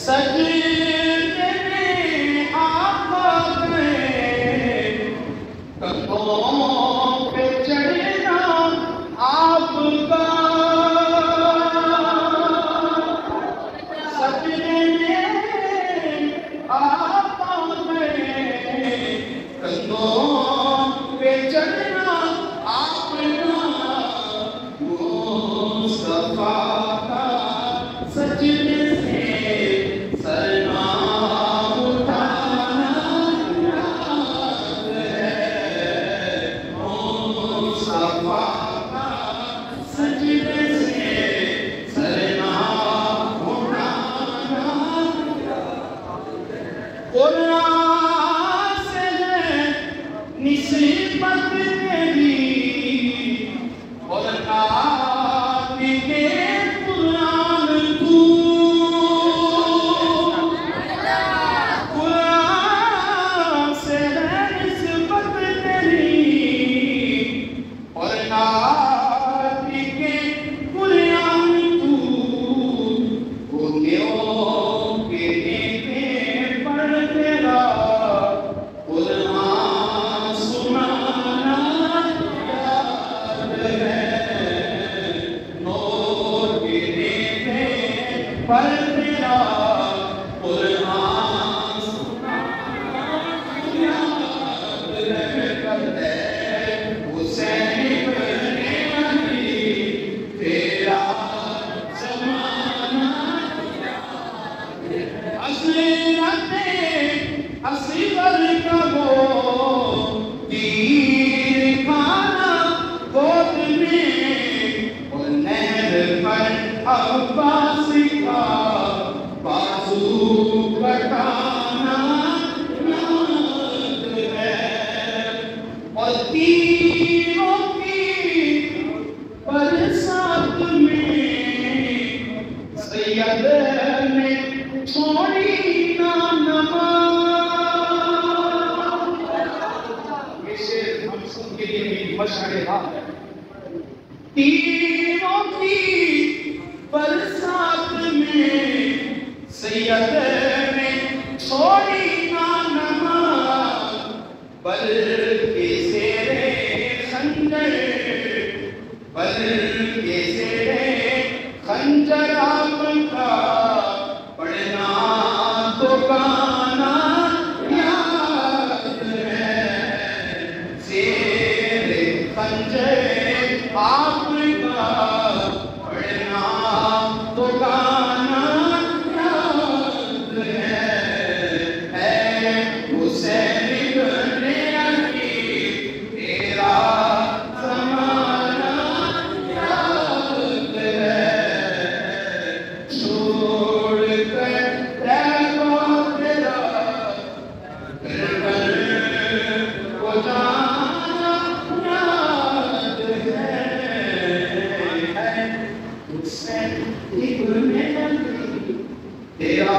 सजदे में आका गए, कदमों पे चढ़ना आपका। सजदे में आका गए, कदमों पे चढ़ना आपका। मुस्तफा का सजदे निस्बत तेरी और कातिबे कुरान तू, कुरान से निस्बत तेरी और कातिबे कुरान तू। गोलियों के नेते पढ़ तेरा पर तेरा कुरान सुनाना याद रहता है। हुसैन इब्ने अली तेरा ज़माना याद है। असलियते असगर का वो तीर खाना गोद में और नहर पर अब्बास का बाजू कटाना याद है। और तीरों की बरसात में सैयद ने छोड़ी ना नमाज़। ये शेर हम सुन के लिए मशहूर है। तीरों की बरसात में सैयद ने छोड़ी ना नमाज़, बल्कि सेरे खंजर, बल्कि सेरे खंजर आपका पढ़ना तो गाना याद है। सेरे खंजर आपका पढ़ना तो गाना याद है। हुसैन इब्ने अली तेरा ज़माना याद है। छोड़ कर तैबा तेरा करबल को जाना याद है। हुसैन इब्ने अली तेरा